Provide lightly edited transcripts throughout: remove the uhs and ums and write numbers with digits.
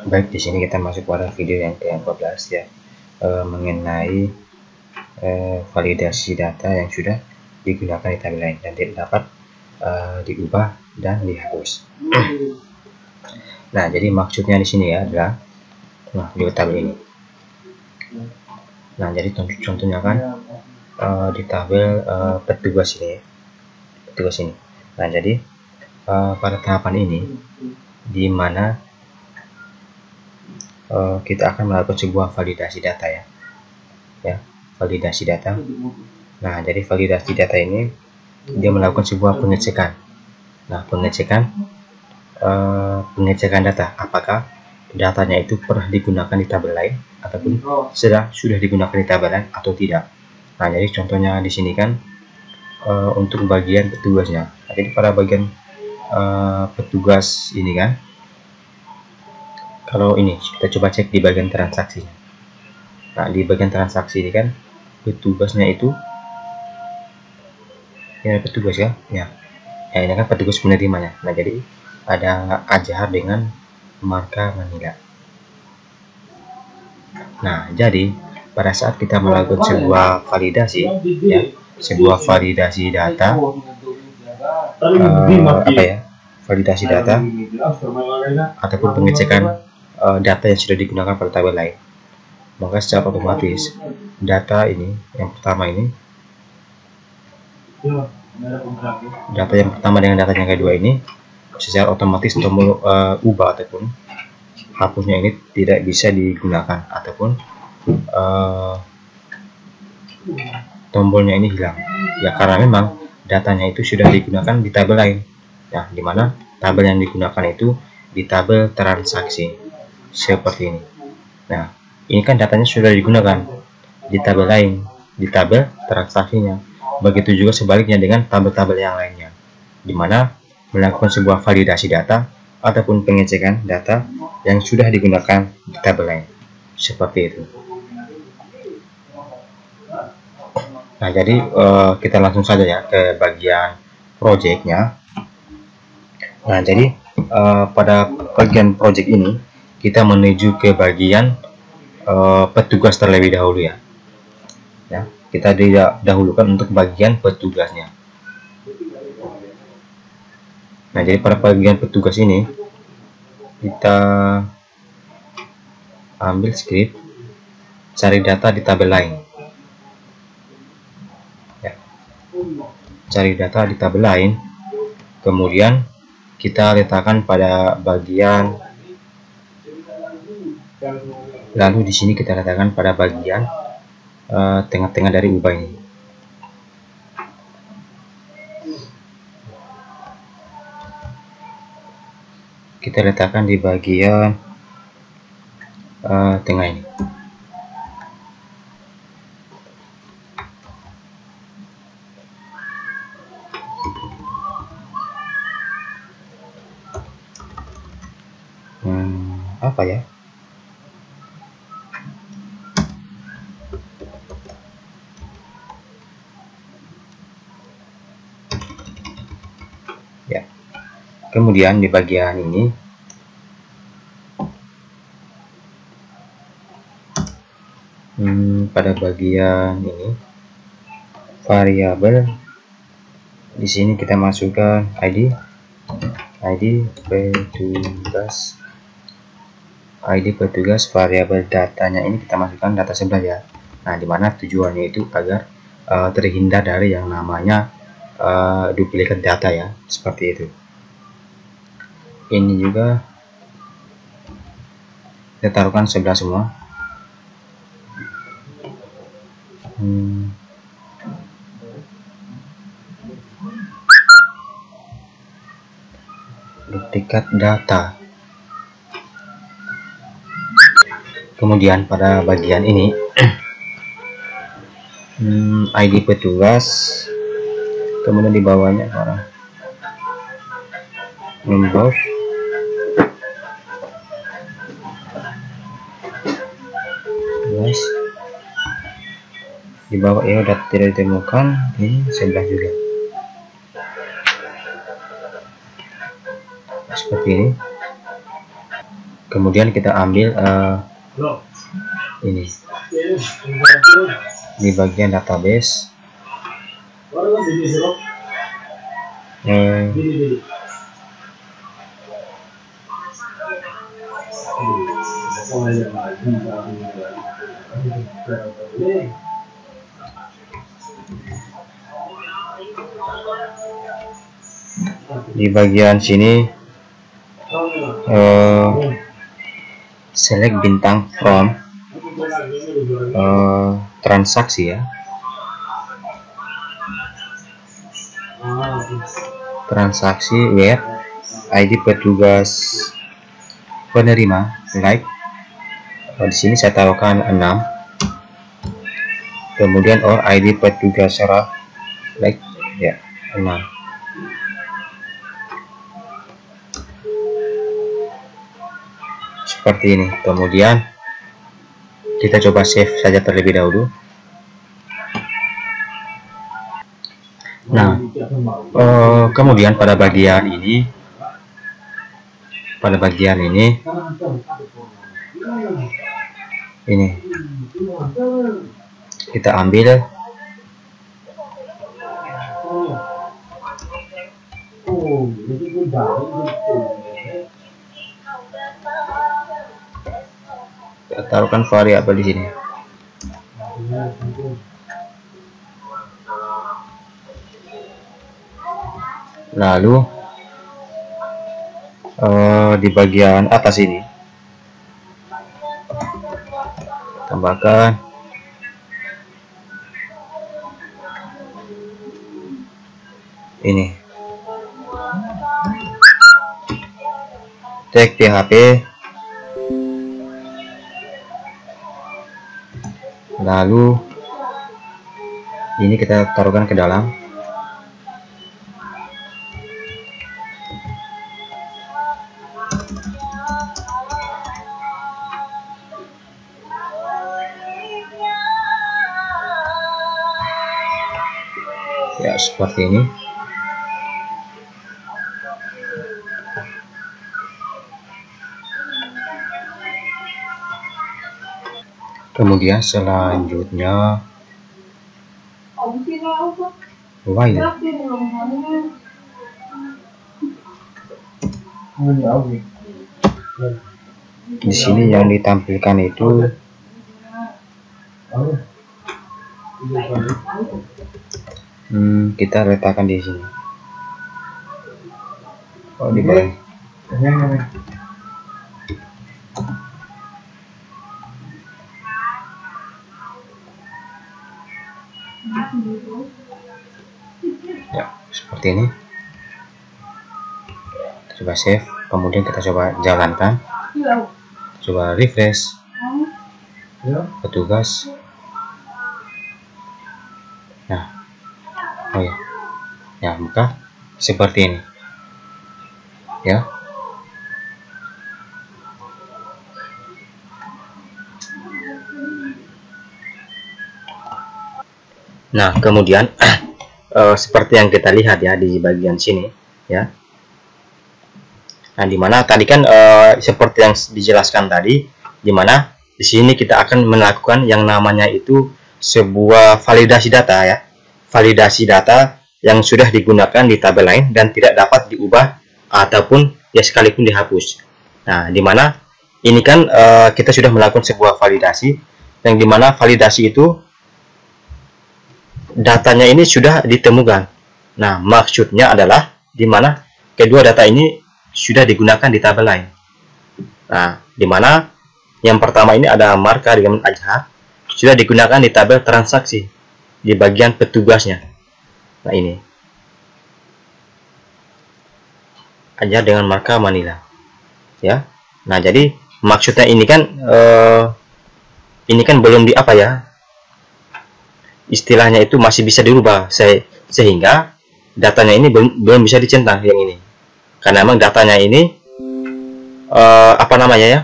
Baik, di sini kita masuk pada video yang ke-14 ya, mengenai validasi data yang sudah digunakan di tabel lain dan tidak dapat diubah dan dihapus. Nah, jadi maksudnya di sini ya adalah di tabel ini. Nah, jadi contohnya kan di tabel petugas ini ya, petugas ini. Nah, jadi pada tahapan ini di mana kita akan melakukan sebuah validasi data ya, validasi data. Nah, jadi validasi data ini dia melakukan sebuah pengecekan. Nah, pengecekan data, apakah datanya itu pernah digunakan di tabel lain ataupun sudah digunakan di tabel lain atau tidak. Nah, jadi contohnya di sini kan untuk bagian petugasnya. Nah, jadi pada bagian petugas ini kan, kalau ini kita coba cek di bagian transaksi. Nah, di bagian transaksi ini kan petugasnya itu ya petugas ya, ini kan petugas penerimanya. Nah, jadi ada Azhar dengan marka Manila. Nah, jadi pada saat kita melakukan sebuah validasi ya, sebuah validasi data validasi data ataupun pengecekan data yang sudah digunakan pada tabel lain, maka secara otomatis data ini yang pertama ini, data yang pertama dengan data yang kedua ini secara otomatis tombol ubah ataupun hapusnya ini tidak bisa digunakan ataupun tombolnya ini hilang ya, karena memang datanya itu sudah digunakan di tabel lain. Nah, dimana tabel yang digunakan itu di tabel transaksi seperti ini. Nah, ini kan datanya sudah digunakan di tabel lain, di tabel transaksinya. Begitu juga sebaliknya dengan tabel-tabel yang lainnya, dimana melakukan sebuah validasi data ataupun pengecekan data yang sudah digunakan di tabel lain seperti itu. Nah, jadi kita langsung saja ya ke bagian projectnya. Nah, jadi pada bagian project ini kita menuju ke bagian petugas terlebih dahulu ya. Kita dahulukan untuk bagian petugasnya. Nah, jadi pada bagian petugas ini kita ambil script cari data di tabel lain. Cari data di tabel lain, kemudian kita letakkan pada bagian, lalu di sini kita letakkan pada bagian tengah-tengah dari ubah ini. Kita letakkan di bagian tengah ini. Apa ya? Ya. Kemudian di bagian ini pada bagian ini variabel, di sini kita masukkan ID petugas, variabel datanya ini kita masukkan data 11 ya. Nah, dimana tujuannya itu agar terhindar dari yang namanya duplikat data ya, seperti itu. Ini juga kita taruhkan 11 semua. Duplikat data. Kemudian pada bagian ini ID petugas, kemudian di bawahnya membos, di bawah ya udah tidak ditemukan, ini 11 juga seperti ini. Kemudian kita ambil ini di bagian database. Di bagian sini select bintang from transaksi ya, transaksi where ID petugas penerima like. Di sini saya taruhkan 6, kemudian or ID petugas serah like ya 6. Seperti ini. Kemudian kita coba save saja terlebih dahulu. Nah, kemudian pada bagian ini kita ambil kita taruhkan variabel di sini. Lalu di bagian atas ini tambahkan ini tag PHP, lalu ini kita taruhkan ke dalam. Ya, seperti ini. Kemudian selanjutnya while. Di sini yang ditampilkan itu kita letakkan di sini. Oh, di bawah. Ya, seperti ini. Coba save, kemudian kita coba jalankan. Coba refresh. Petugas. Nah, oh ya, ya buka seperti ini, ya. Nah, kemudian seperti yang kita lihat ya di bagian sini, ya. Nah, dimana tadi kan seperti yang dijelaskan tadi, dimana di sini kita akan melakukan yang namanya itu sebuah validasi data ya, validasi data yang sudah digunakan di tabel lain dan tidak dapat diubah ataupun ya sekalipun dihapus. Nah, dimana ini kan kita sudah melakukan sebuah validasi yang dimana validasi itu datanya ini sudah ditemukan. Nah, maksudnya adalah dimana kedua data ini sudah digunakan di tabel lain. Nah, dimana yang pertama ini ada marka dengan Ajhar sudah digunakan di tabel transaksi di bagian petugasnya. Nah, ini Ajhar dengan marka Manila, ya. Nah, jadi maksudnya ini kan belum di apa ya, istilahnya itu masih bisa dirubah sehingga datanya ini belum bisa dicentang yang ini, karena memang datanya ini apa namanya ya,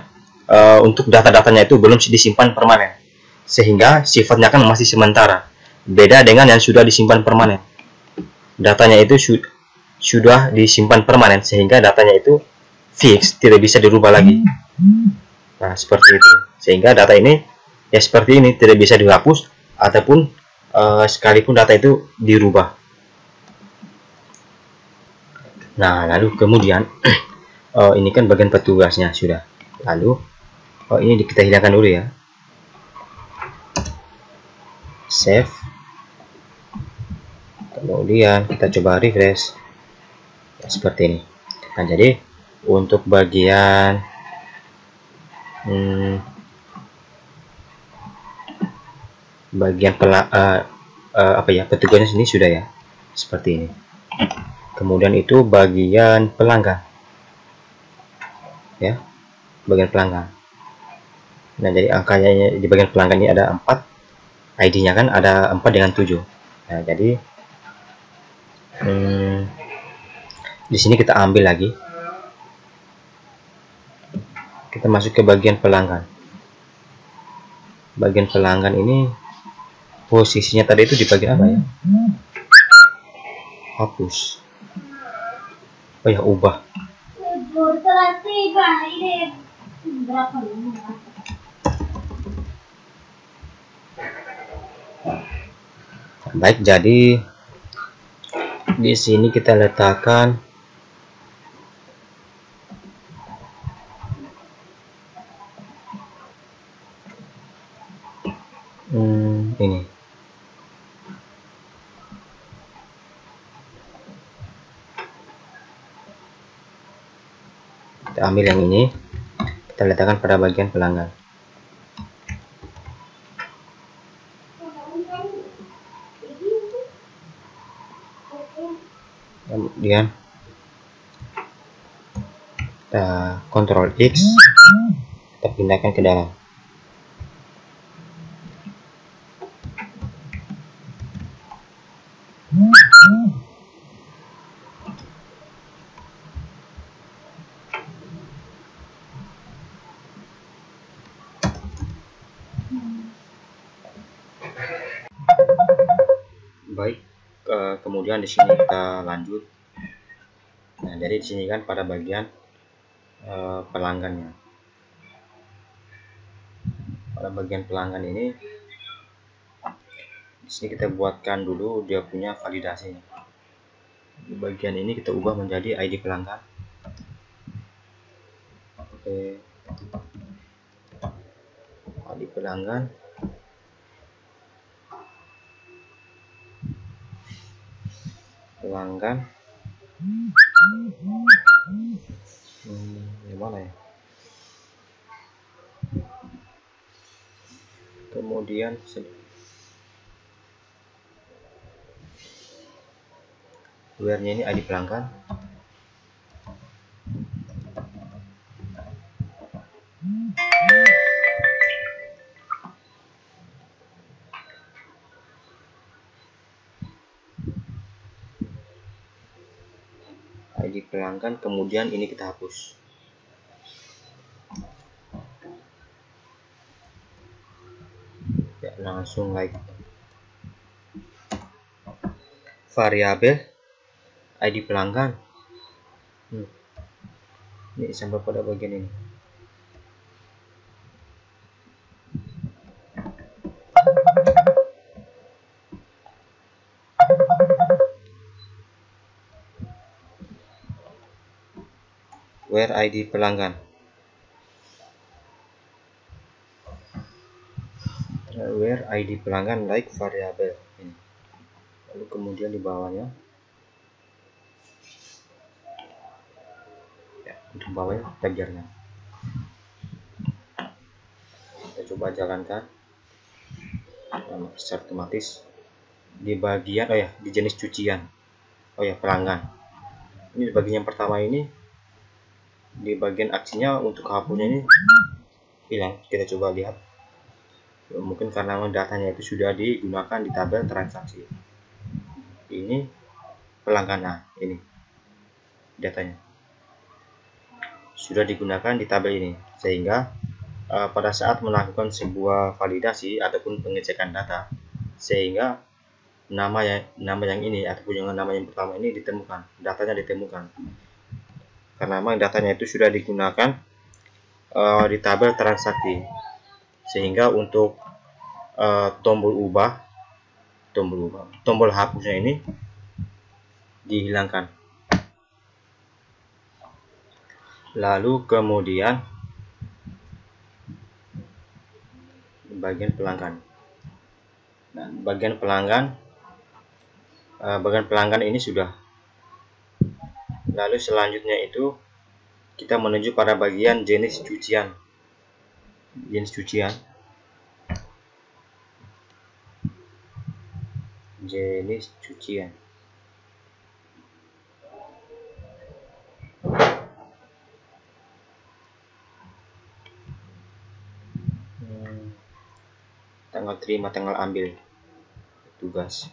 untuk data-datanya itu belum disimpan permanen, sehingga sifatnya kan masih sementara. Beda dengan yang sudah disimpan permanen, datanya itu sudah disimpan permanen sehingga datanya itu fix, tidak bisa dirubah lagi. Nah, seperti itu. Sehingga data ini ya seperti ini, tidak bisa dihapus ataupun sekalipun data itu dirubah. Nah, lalu kemudian ini kan bagian petugasnya sudah. Lalu ini kita hilangkan dulu ya. Save. Kemudian kita coba refresh. Ya, seperti ini. Nah, jadi untuk bagian petugasnya sini sudah ya, seperti ini. Kemudian itu bagian pelanggan ya, bagian pelanggan. Nah, jadi angkanya di bagian pelanggan ini ada 4, ID-nya kan ada 4 dengan 7. Nah, jadi di sini kita ambil lagi, kita masuk ke bagian pelanggan. Bagian pelanggan ini posisinya tadi itu di bagian apa ya? Hapus. Oh ya, ubah. Baik, jadi di sini kita letakkan ini. Kita ambil yang ini, kita letakkan pada bagian pelanggan. Kemudian kita Ctrl X, kita pindahkan ke dalam. Baik, kemudian di sini kita lanjut. Nah, jadi di sini kan pada bagian pelanggannya. Pada bagian pelanggan ini, di sini kita buatkan dulu dia punya validasi. Di bagian ini kita ubah menjadi ID pelanggan. Oke, ID pelanggan. Pelanggan. Gimana ya? Kemudian where-nya ini ID pelanggan. ID pelanggan, kemudian ini kita hapus. Ya, langsung like variabel ID pelanggan. Ini sampai pada bagian ini. Where ID pelanggan. Where ID pelanggan like variabel ini. Lalu kemudian di bawahnya, ya, untuk bawahnya taggernya. Kita coba jalankan. Secara otomatis di bagian di jenis cucian. Pelanggan. Ini di bagian yang pertama ini, di bagian aksinya untuk hapusnya ini hilang. Kita coba lihat. Mungkin karena datanya itu sudah digunakan di tabel transaksi. Ini pelanggan, nah ini datanya sudah digunakan di tabel ini, sehingga pada saat melakukan sebuah validasi ataupun pengecekan data, sehingga nama yang ini ataupun nama yang pertama ini ditemukan, datanya ditemukan. karena memang datanya itu sudah digunakan di tabel transaksi, sehingga untuk tombol hapusnya ini dihilangkan. Lalu kemudian bagian pelanggan. Nah, bagian pelanggan ini sudah. Lalu selanjutnya itu kita menuju pada bagian jenis cucian. Jenis cucian. Tanggal terima, tanggal ambil tugas.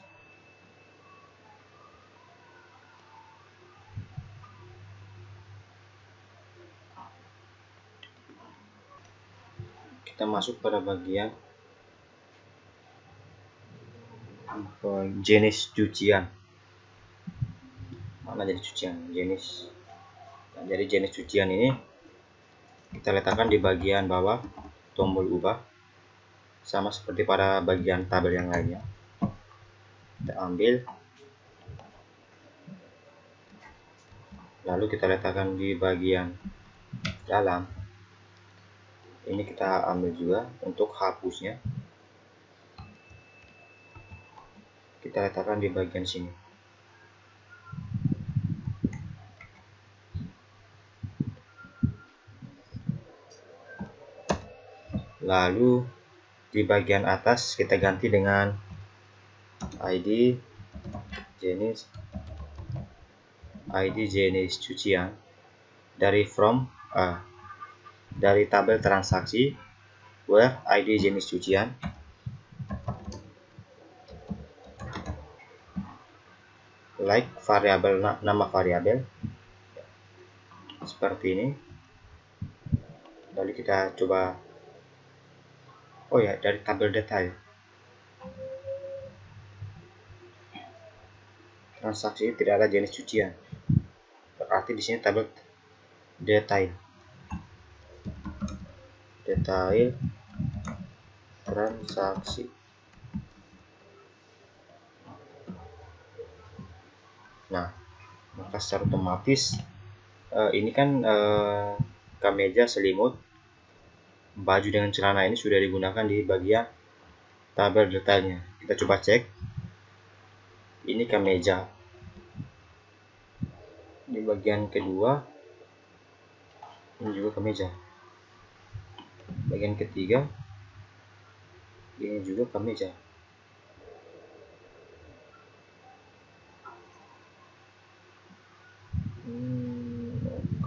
Kita masuk pada bagian jenis cucian. Mana jenis cucian? Nah, jadi jenis cucian ini kita letakkan di bagian bawah tombol ubah, sama seperti pada bagian tabel yang lainnya. Kita ambil, lalu kita letakkan di bagian dalam. Ini kita ambil juga untuk hapusnya, kita letakkan di bagian sini. Lalu di bagian atas kita ganti dengan ID jenis cucian dari dari tabel transaksi where ID jenis cucian like variabel, nama variabel seperti ini. Lalu kita coba, oh ya, dari tabel detail transaksi tidak ada jenis cucian, berarti di sini tabel detail transaksi. Nah, maka secara otomatis ini kan kemeja, selimut, baju dengan celana ini sudah digunakan di bagian tabel detailnya. Kita coba cek, ini kemeja. Di bagian kedua ini juga kemeja. Bagian ketiga ini juga kemeja.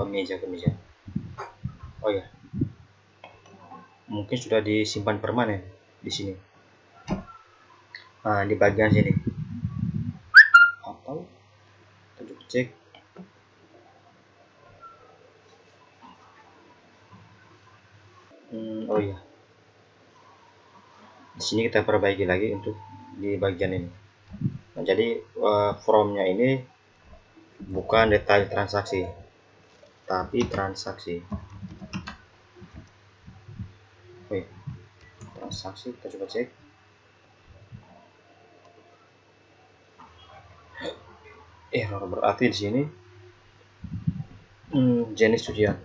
Kemeja. Oh ya, mungkin sudah disimpan permanen di sini. Nah, di bagian sini. Atau kita coba cek. Oh iya. Di sini kita perbaiki lagi untuk di bagian ini. Nah, jadi formnya ini bukan detail transaksi, tapi transaksi. Oke, transaksi kita coba cek. Error, berarti di sini jenis cucian.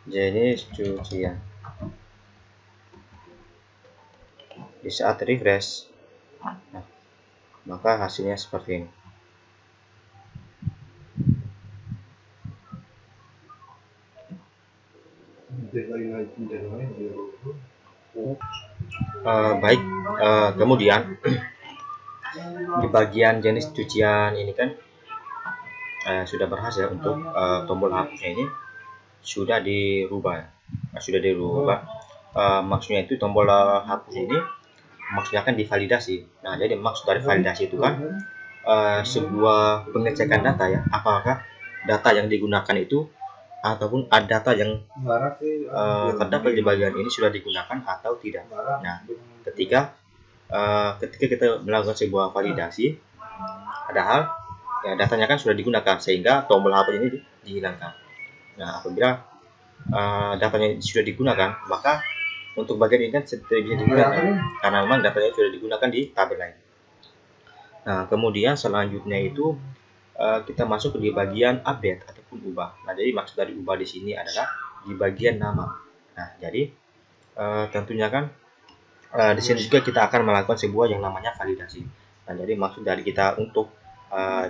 Jenis cucian. Di saat refresh, nah, maka hasilnya seperti ini. Baik, kemudian di bagian jenis cucian ini kan sudah berhasil untuk tombol hapusnya ini sudah dirubah. Maksudnya itu tombol hapus ini maksudnya kan divalidasi. Nah, jadi maksud dari validasi itu kan sebuah pengecekan data ya, apakah data yang digunakan itu ataupun ada data yang terdapat di bagian ini sudah digunakan atau tidak. Nah, ketika ketika kita melakukan sebuah validasi, padahal ya datanya kan sudah digunakan, sehingga tombol hapus ini dihilangkan. Nah, apabila datanya sudah digunakan, maka untuk bagian ini kan tidak bisa digunakan karena memang datanya sudah digunakan di tabel lain. Nah, kemudian selanjutnya itu kita masuk di bagian update ataupun ubah. Nah, jadi maksud dari ubah di sini adalah di bagian nama. Nah, jadi tentunya kan di sini juga kita akan melakukan sebuah yang namanya validasi. Nah, jadi maksud dari kita untuk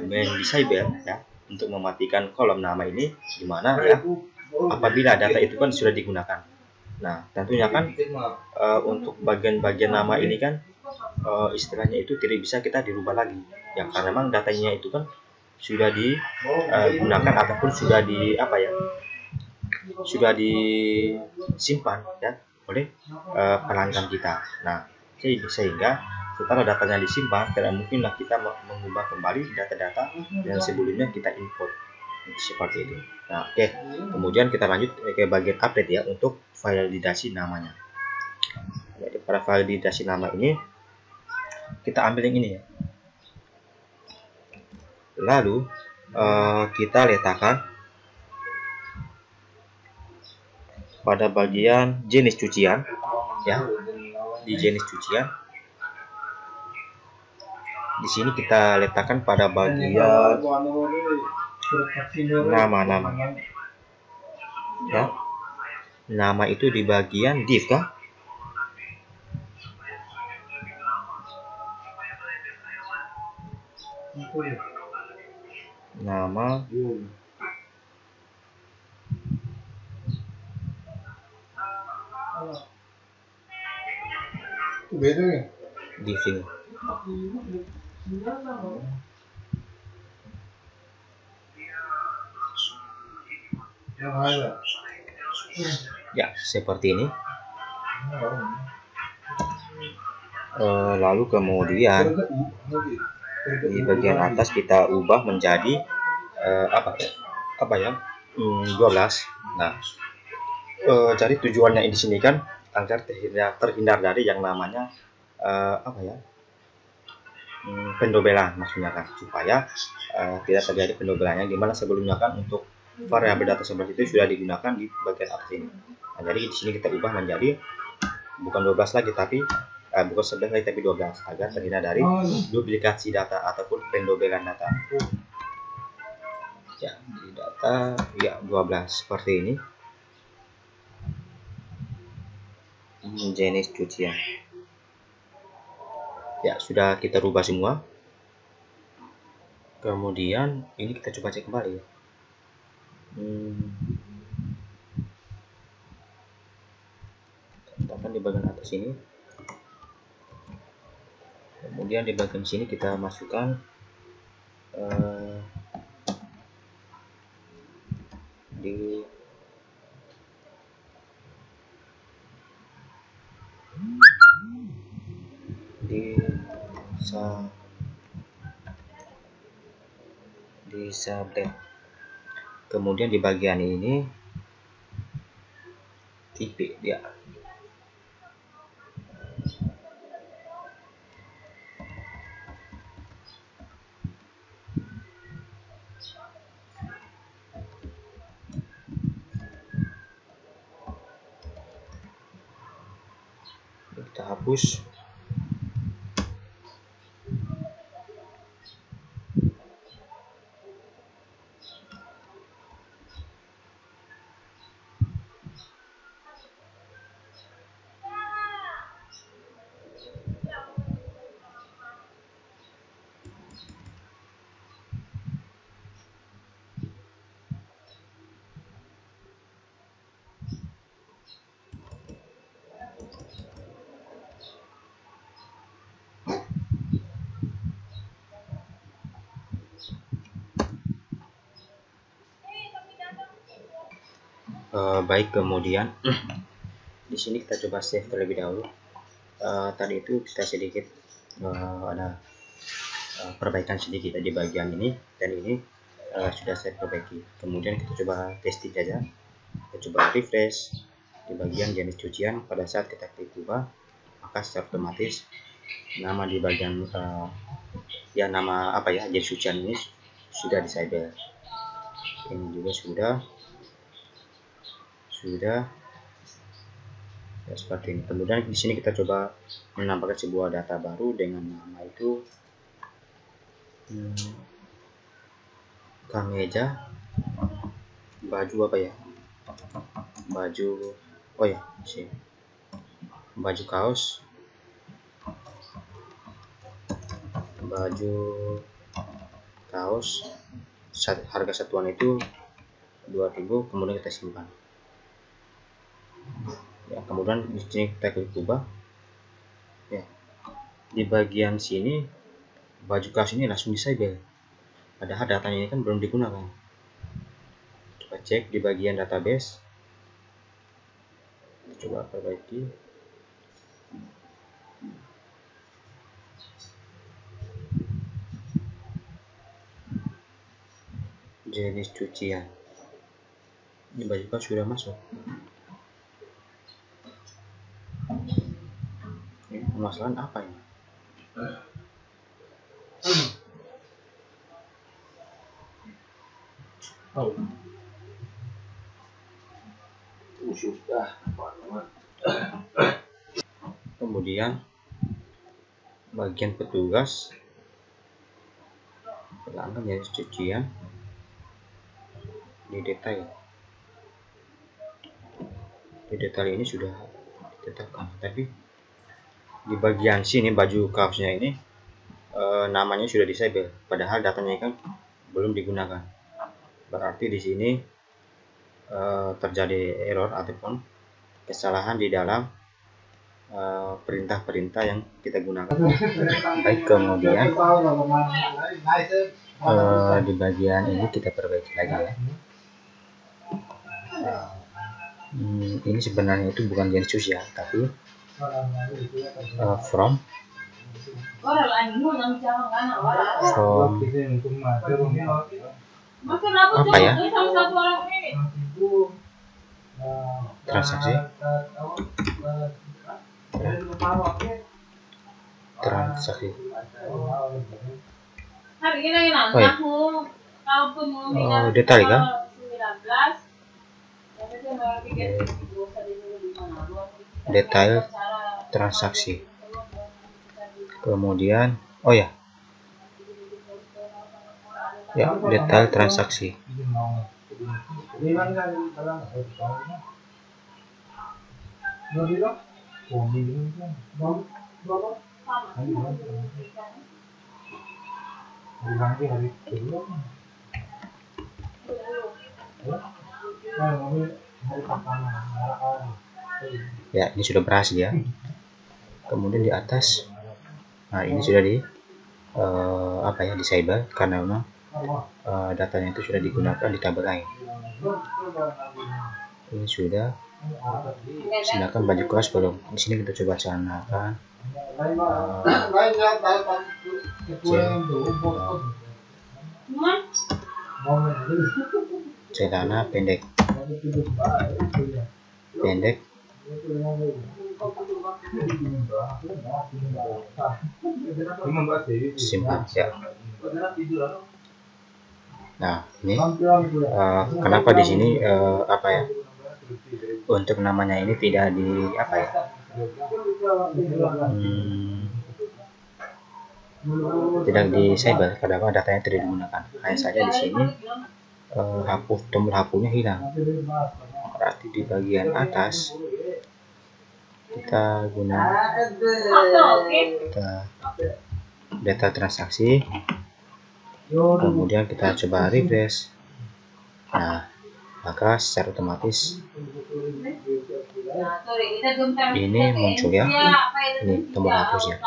mendisable ya, untuk mematikan kolom nama ini gimana ya? Apabila data itu kan sudah digunakan. Nah, tentunya kan untuk bagian-bagian nama ini kan istilahnya itu tidak bisa kita dirubah lagi ya, karena memang datanya itu kan sudah digunakan ataupun sudah sudah disimpan ya oleh pelanggan kita. Nah, sehingga setelah datanya disimpan, tidak mungkinlah kita mengubah kembali data-data yang sebelumnya kita input seperti itu. Nah, oke. Kemudian kita lanjut ke bagian update ya, untuk validasi namanya. Jadi pada validasi nama ini kita ambil yang ini ya. Lalu kita letakkan pada bagian jenis cucian ya. Di jenis cucian, di sini kita letakkan pada bagian nama-nama ya. Nama itu di bagian div kah? Nama div ini. Ya, seperti ini. Lalu kemudian di bagian atas kita ubah menjadi 12. Nah, jadi tujuannya di sini kan agar terhindar dari yang namanya pendobelan, maksudnya kan supaya tidak terjadi pendobelannya, dimana sebelumnya kan untuk variabel data 11 itu sudah digunakan di bagian atas ini. Nah, jadi di sini kita ubah menjadi bukan 12 lagi, tapi bukan 11 lagi, tapi 12 agar terhindar dari duplikasi data ataupun pendobelan data. Ya, di data ya 12 seperti ini. Jenis cucian. Ya, sudah kita rubah semua. Kemudian ini kita coba cek kembali ya. Letakkan di bagian atas ini. Kemudian di bagian sini kita masukkan di sublet. Kemudian di bagian ini tipe dia. Kita hapus. Baik, kemudian di sini kita coba save terlebih dahulu. Tadi itu kita sedikit ada perbaikan sedikit di bagian ini, dan ini sudah saya perbaiki. Kemudian kita coba testing saja. Kita coba refresh di bagian jenis cucian. Pada saat kita klik ubah, maka secara otomatis nama di bagian ya nama apa ya, agen cucian ini sudah disable. Ini juga sudah ya, seperti ini. Kemudian di sini kita coba menambahkan sebuah data baru dengan nama itu kemeja baju apa ya, baju, oh ya sini, baju kaos, harga satuan itu 2000, kemudian kita simpan ya. Kemudian di sini kita klik ubah ya. Di bagian sini baju kaos ini langsung disable, padahal datanya ini kan belum digunakan. Coba cek di bagian database, coba perbaiki. Jenis cucian, ini baju kaos sudah masuk. Ini permasalahan apa ini? Sudah. Kemudian bagian petugas, pelanggan jenis cucian, di detail ini sudah ditetapkan, tapi di bagian sini baju kaosnya ini namanya sudah disable, padahal datanya kan belum digunakan. Berarti di sini terjadi error ataupun kesalahan di dalam perintah-perintah yang kita gunakan. Baik, kemudian di bagian ini kita perbaiki lagi ya. Ini sebenarnya itu bukan jenis cucian, tapi from apa ya, transaksi oh ya, detail kan, detail transaksi. Kemudian oh ya detail transaksi. Ya, ini sudah berhasil ya. Kemudian di atas, nah ini sudah di disable karena memang datanya itu sudah digunakan di tabel lain. Ini sudah. Sedangkan baju kaos belum. Di sini kita coba canakan celana pendek simpan ya. Nah, ini kenapa di sini untuk namanya ini tidak di tidak disable karena datanya tidak digunakan. Hanya saja di sini tombol hapusnya hilang. Berarti di bagian atas kita data transaksi, kemudian kita coba refresh. Nah, maka secara otomatis ini muncul ya, ini tombol hapusnya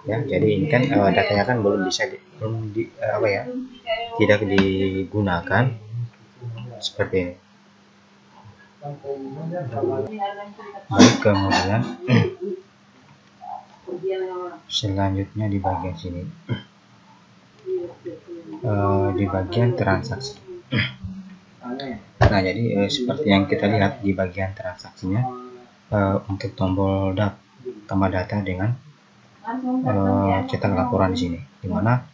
ya. Jadi ini kan datanya kan belum tidak digunakan seperti ini. Baik, kemudian selanjutnya di bagian sini di bagian transaksi. Nah, jadi seperti yang kita lihat di bagian transaksinya, untuk tombol tambah data dengan cetak laporan di sini, dimana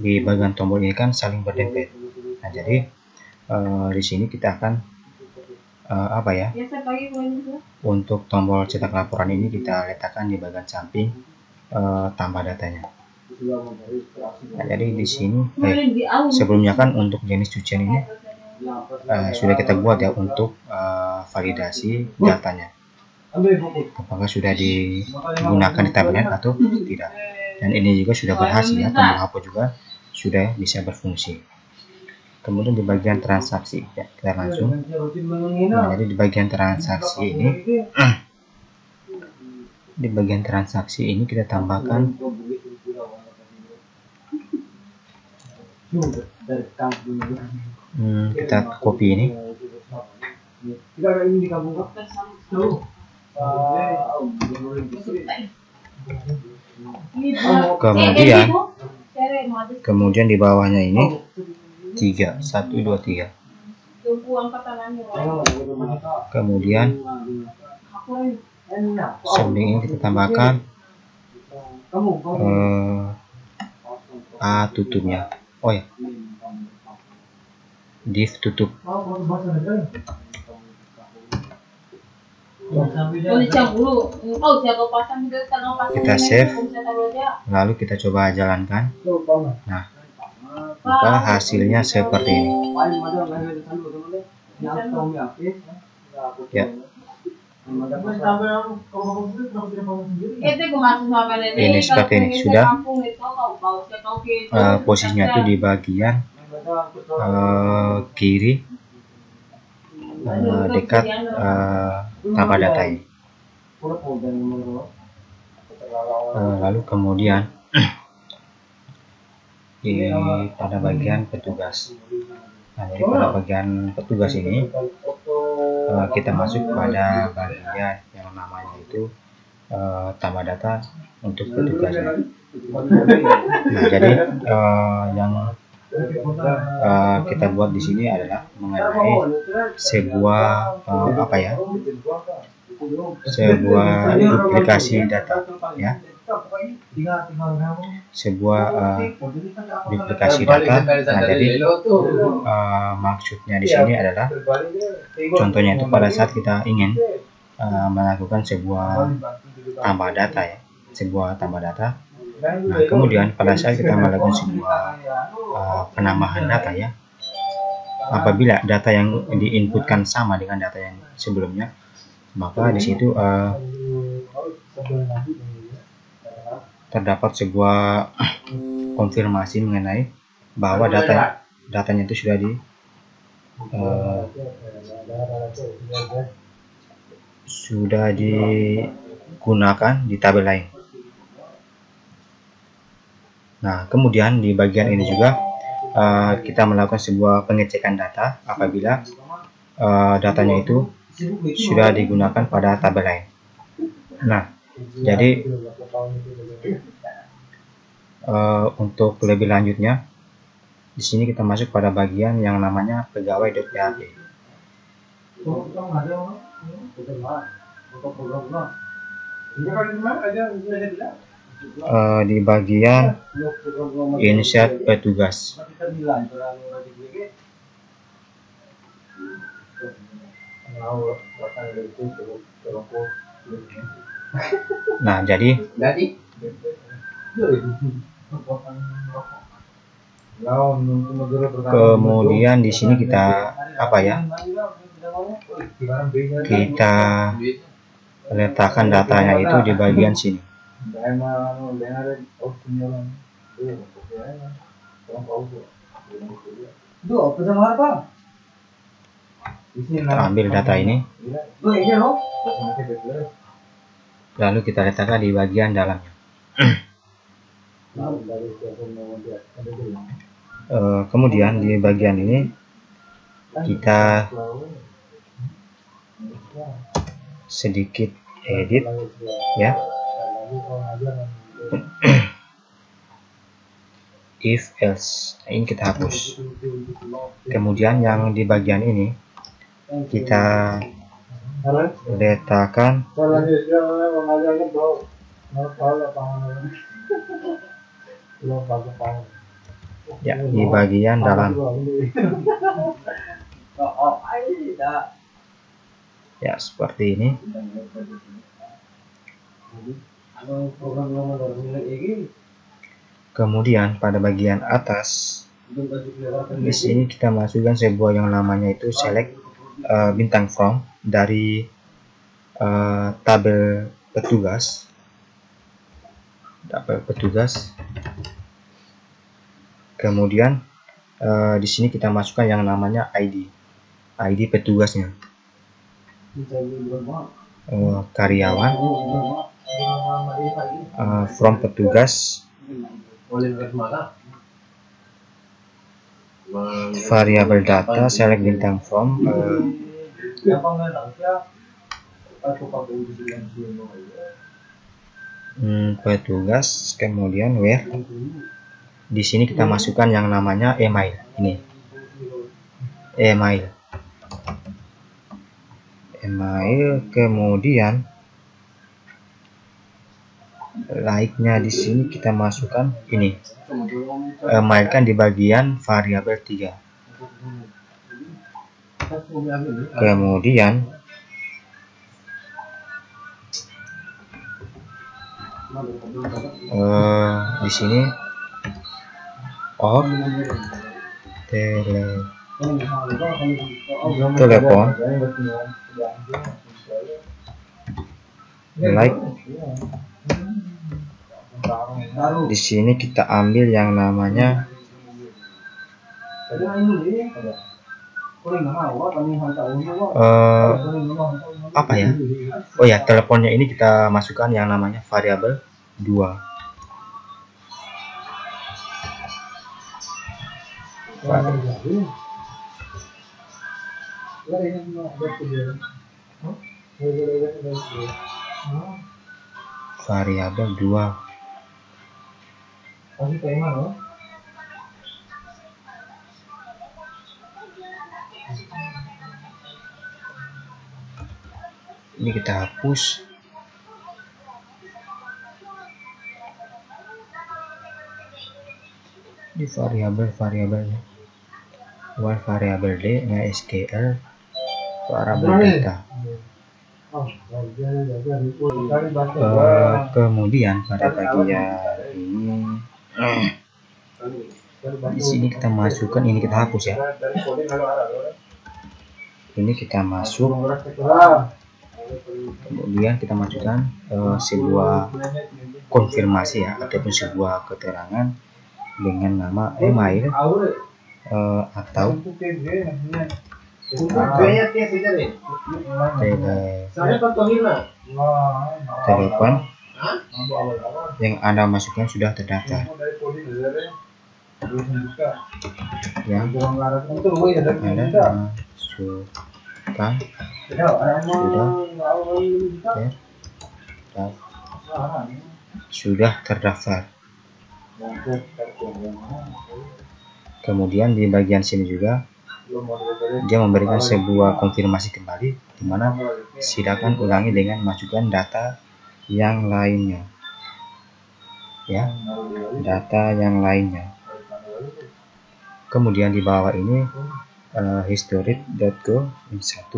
di bagian tombol ini kan saling berdempet. Nah, jadi di sini kita akan untuk tombol cetak laporan ini kita letakkan di bagian samping tambah datanya. Nah, jadi di sini sebelumnya kan untuk jenis cucian ini sudah kita buat ya untuk validasi datanya, apakah sudah digunakan di tabelnet atau tidak. Dan ini juga sudah berhasil ya, tombol hapus juga sudah bisa berfungsi. Kemudian di bagian transaksi ya, kita langsung. Nah, jadi di bagian transaksi ini di bagian transaksi ini kita tambahkan kita copy ini. Kemudian di bawahnya ini 3, 1, 2, 3. Kemudian samping ini kita tambahkan A tutupnya. Oh ya, div tutup. Kita save, lalu kita coba jalankan. Nah, maka hasilnya seperti ini ya. Ini seperti ini sudah posisinya itu di bagian kiri dekat tambah data ini. Lalu kemudian pada bagian petugas. Nah, jadi pada bagian petugas ini kita masuk pada bagian yang namanya itu tambah data untuk petugasnya. Nah, jadi yang kita buat di sini adalah mengenai sebuah sebuah duplikasi data ya, sebuah duplikasi data. Nah, jadi maksudnya di sini adalah contohnya itu pada saat kita ingin melakukan sebuah tambah data ya, sebuah tambah data. Nah, kemudian pada saat kita melakukan sebuah penambahan data ya, apabila data yang diinputkan sama dengan data yang sebelumnya, maka di situ terdapat sebuah konfirmasi mengenai bahwa datanya itu sudah digunakan di tabel lain. Nah, kemudian di bagian ini juga kita melakukan sebuah pengecekan data apabila datanya itu sudah digunakan pada tabel lain. Nah, jadi untuk lebih lanjutnya, di sini kita masuk pada bagian yang namanya pegawai.php. Di bagian insert petugas. Nah, jadi kemudian di sini kita kita letakkan datanya itu di bagian sini. Kita ambil data ini, lalu kita letakkan di bagian dalamnya. Kemudian di bagian ini kita sedikit edit ya, if else. Ini kita hapus. Kemudian yang di bagian ini kita letakkan Ya, di bagian dalam. Ya, seperti ini. Kemudian pada bagian atas, di sini kita masukkan sebuah yang namanya itu select bintang from dari tabel petugas. Kemudian di sini kita masukkan yang namanya ID petugasnya. Karyawan, from petugas, variabel data, select bintang from, petugas, kemudian where. Di sini kita masukkan yang namanya email. Ini email, kemudian like-nya di sini kita masukkan ini, emailkan di bagian variabel 3. Kemudian di sini telepon, like. Di sini kita ambil yang namanya apa ya? Oh ya, teleponnya ini kita masukkan yang namanya variabel 2. Variabel 2. Ini kita hapus. Di variabelnya, variabel D, SQL, variabel data. Kemudian pada bagian ini, di sini kita masukkan, ini kita hapus ya. Ini kita masuk, kemudian kita masukkan sebuah konfirmasi ya, ataupun sebuah keterangan dengan nama email atau telepon yang Anda masukkan sudah terdaftar. Yang sudah terdaftar. Kemudian di bagian sini juga dia memberikan sebuah konfirmasi kembali, di mana silakan ulangi dengan masukkan data yang lainnya, ya, data yang lainnya. Kemudian di bawah ini history.go ini 1.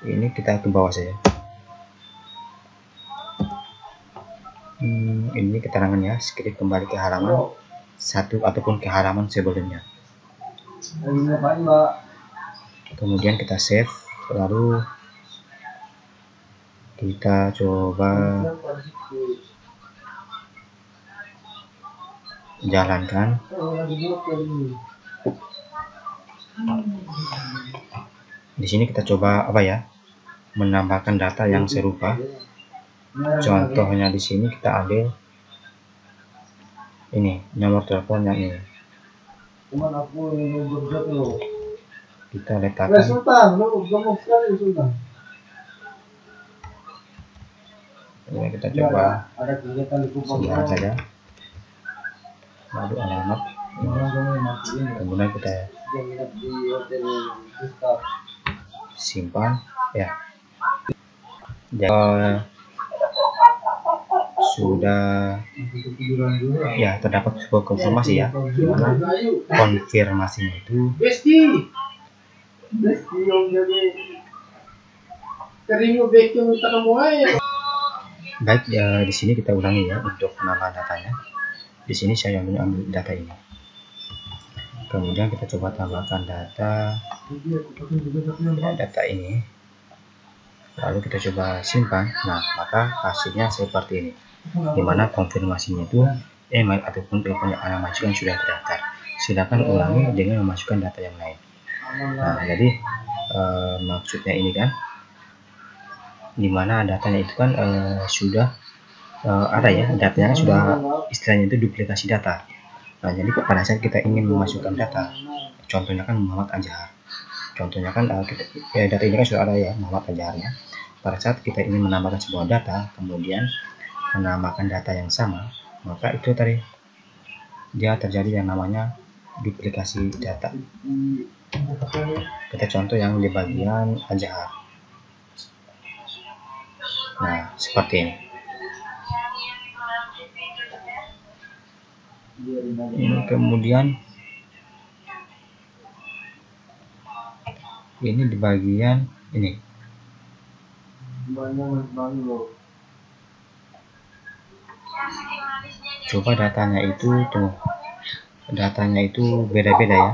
Ini kita ke bawah saja. Ini keterangannya, skip kembali ke halaman 1 ataupun ke halaman sebelumnya. Kemudian kita save, lalu kita coba jalankan. Di sini kita coba menambahkan data yang serupa. Contohnya di sini kita ambil ini nomor telepon yang ini. Kita letakkan. Ini kita coba sembarang saja. Lalu alamat ini. Kemudian kita simpan. ya. Jadi, sudah ya terdapat sebuah konfirmasi ya, dimana konfirmasinya itu baik ya. Di sini kita ulangi ya untuk penambahan datanya. Di sini saya ambil data ini, kemudian kita coba tambahkan data ini, lalu kita coba simpan. Nah, maka hasilnya seperti ini, dimana konfirmasinya itu email ataupun telepon yang Anda masukkan sudah terdaftar. Silakan ulangi dengan memasukkan data yang lain. Nah, jadi maksudnya ini kan, dimana datanya itu kan sudah ada ya, datanya sudah istilahnya itu duplikasi data. Nah, jadi pada saat kita ingin memasukkan data, contohnya kan Muhammad Anjahar, contohnya kan data ini kan sudah ada ya, Muhammad Anjaharnya. Pada saat kita ingin menambahkan sebuah data, kemudian menambahkan data yang sama, maka itu tadi dia terjadi yang namanya duplikasi data. Kita contoh yang di bagian Anjahar. Nah, seperti ini. Ini kemudian ini di bagian ini. Coba datanya itu tuh, datanya itu beda-beda ya.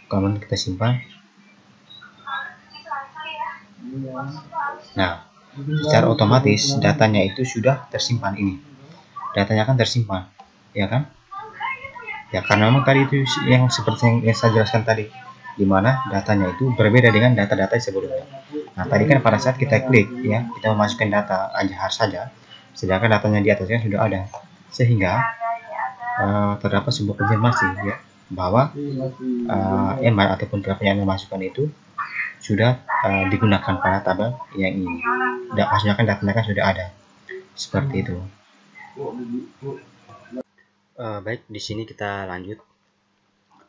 Kemudian kita simpan. Nah, secara otomatis datanya itu sudah tersimpan ini. Datanya kan tersimpan, ya kan? Ya, karena memang tadi itu yang seperti yang saya jelaskan tadi, dimana datanya itu berbeda dengan data-data sebelumnya. Nah, tadi kan pada saat kita klik ya, kita memasukkan data Anjahar saja, sedangkan datanya di atasnya sudah ada, sehingga terdapat sebuah konfirmasi ya, bahwa email ataupun telepon yang dimasukkan itu sudah digunakan pada tabel yang ini. Maksudnya kan datanya kan sudah ada, seperti itu. Baik, di sini kita lanjut.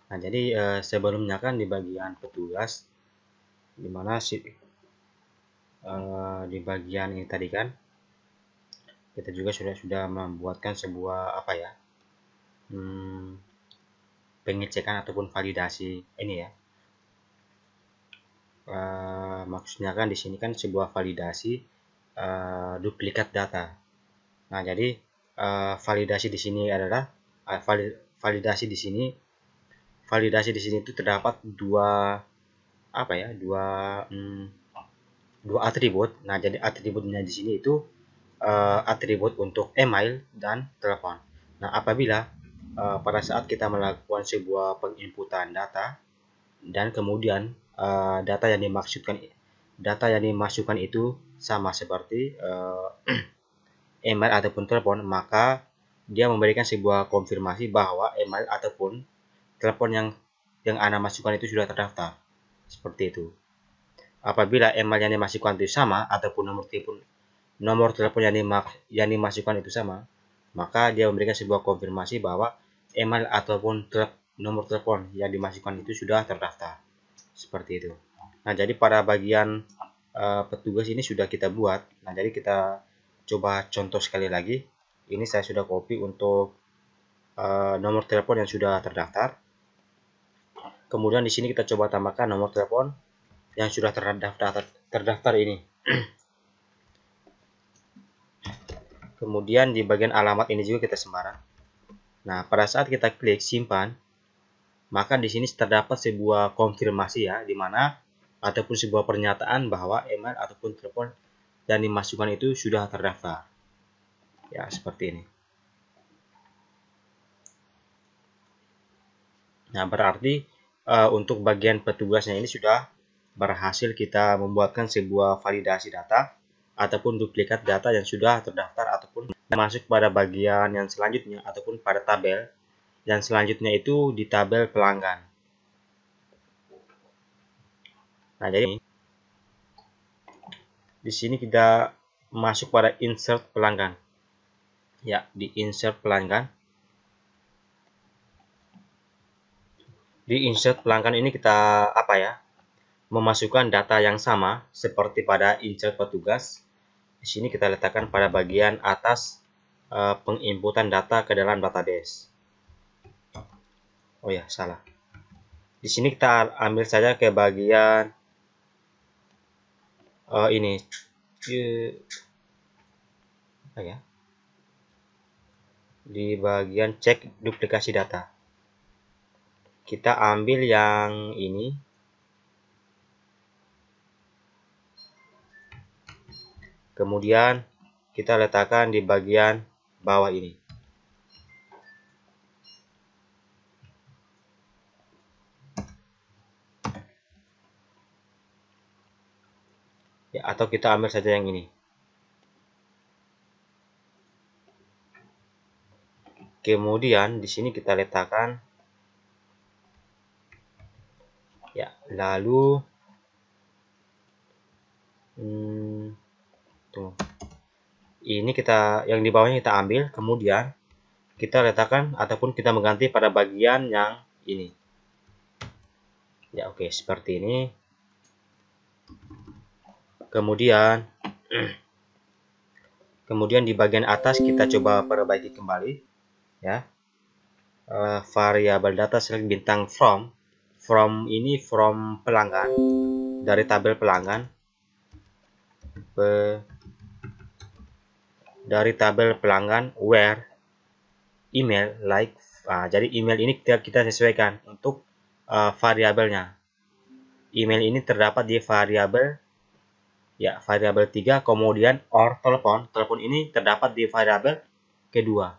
Nah, jadi sebelumnya kan di bagian petugas, dimana sih di bagian ini tadi kan kita juga sudah membuatkan sebuah apa ya, pengecekan ataupun validasi ini ya. Maksudnya kan di sini kan sebuah validasi duplikat data. Nah, jadi validasi di sini adalah validasi di sini itu terdapat dua atribut. Nah, jadi atributnya di sini itu atribut untuk email dan telepon. Nah, apabila pada saat kita melakukan sebuah penginputan data dan kemudian data yang dimasukkan itu sama seperti email ataupun telepon, maka dia memberikan sebuah konfirmasi bahwa email ataupun telepon yang Anda masukkan itu sudah terdaftar. Seperti itu. Apabila email yang dimasukkan itu sama ataupun nomor telepon yang dimasukkan itu sama, maka dia memberikan sebuah konfirmasi bahwa email ataupun nomor telepon yang dimasukkan itu sudah terdaftar. Seperti itu. Nah, jadi pada bagian petugas ini sudah kita buat. Nah, jadi kita coba contoh sekali lagi. Ini saya sudah copy untuk nomor telepon yang sudah terdaftar. Kemudian di sini kita coba tambahkan nomor telepon yang sudah terdaftar ini. Kemudian di bagian alamat ini juga kita sembarang. Nah, pada saat kita klik simpan, maka di sini terdapat sebuah konfirmasi ya, di mana ataupun sebuah pernyataan bahwa email ataupun telepon yang dimasukkan itu sudah terdaftar. Ya, seperti ini. Nah, berarti untuk bagian petugasnya ini sudah berhasil kita membuatkan sebuah validasi data ataupun duplikat data yang sudah terdaftar ataupun masuk pada bagian yang selanjutnya ataupun pada tabel yang selanjutnya itu di tabel pelanggan. Nah, jadi Di sini kita masuk pada insert pelanggan. Ya, di insert pelanggan. Di insert pelanggan ini kita memasukkan data yang sama seperti pada insert petugas. Di sini kita letakkan pada bagian atas penginputan data ke dalam database. Oh ya, salah. Di sini kita ambil saja ke bagian ini. Di bagian cek duplikasi data. Kita ambil yang ini. Kemudian kita letakkan di bagian bawah ini. Ya, atau kita ambil saja yang ini. Kemudian di sini kita letakkan ya, lalu ini kita yang di bawahnya kita ambil, kemudian kita letakkan ataupun kita mengganti pada bagian yang ini. Ya, oke, seperti ini. Kemudian di bagian atas kita coba perbaiki kembali ya. Variabel data select bintang from ini from pelanggan, dari tabel pelanggan, dari tabel pelanggan where email like. Jadi email ini kita sesuaikan untuk variabelnya. Email ini terdapat di variabel ya, variabel 3, kemudian or telepon ini terdapat di variabel kedua.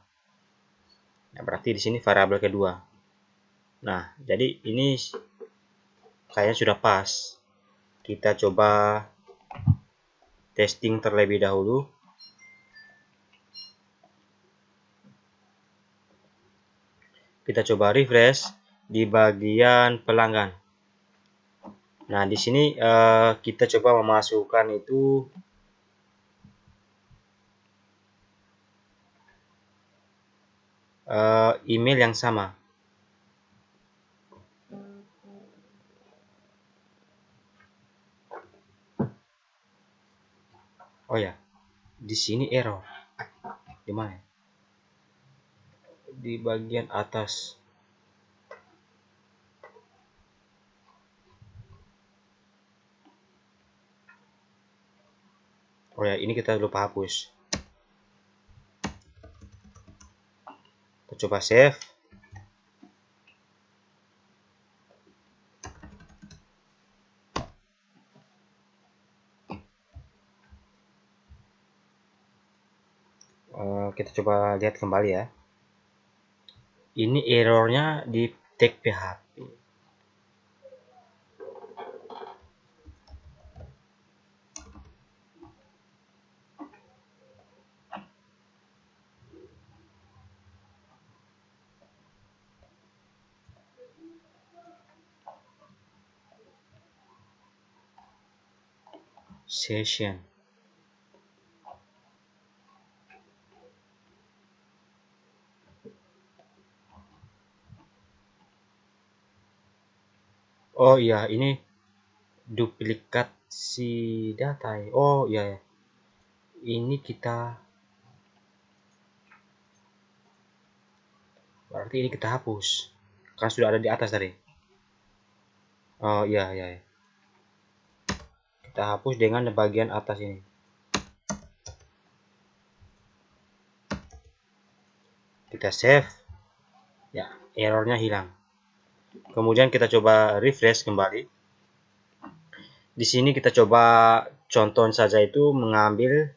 Nah, berarti di sini variabel kedua. Nah, jadi ini kayaknya sudah pas. Kita coba testing terlebih dahulu. Kita coba refresh di bagian pelanggan. Nah, di sini kita coba memasukkan itu email yang sama. Oh ya, di sini error. Di mana? Di bagian atas. Oh ya, ini kita lupa hapus. Kita coba save. Kita coba lihat kembali ya. Ini errornya di tag PHP. Session. Oh iya, ini duplikasi data. Oh iya, ini kita berarti ini kita hapus, kan sudah ada di atas tadi. Oh iya, kita hapus dengan bagian atas ini. Kita save ya, errornya hilang. Kemudian kita coba refresh kembali. Di sini kita coba contoh saja, itu mengambil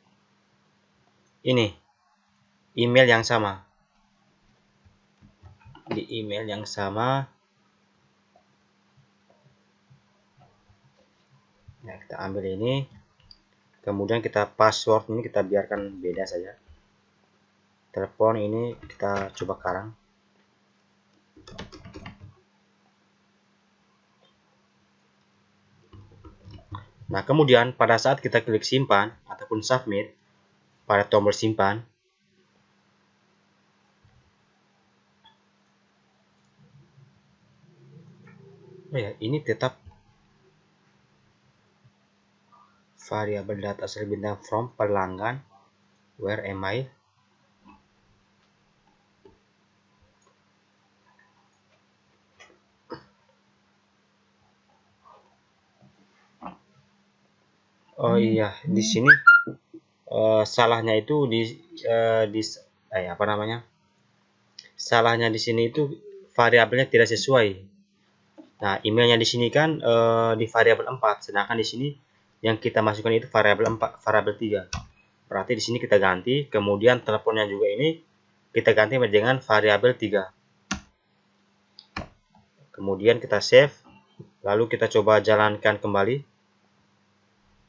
ini email yang sama. Di email yang sama ya, kita ambil ini, kemudian kita password ini kita biarkan beda saja. Telepon ini kita coba karang. Nah, kemudian pada saat kita klik simpan ataupun submit pada tombol simpan, ini tetap variabel data asal bintang from pelanggan where email. Oh iya, di sini salahnya itu salahnya di sini itu variabelnya tidak sesuai. Nah, emailnya di sini kan di variabel 4, sedangkan di sini yang kita masukkan itu variabel 4, variabel 3. Berarti di sini kita ganti, kemudian teleponnya juga ini kita ganti dengan variabel 3. Kemudian kita save, lalu kita coba jalankan kembali.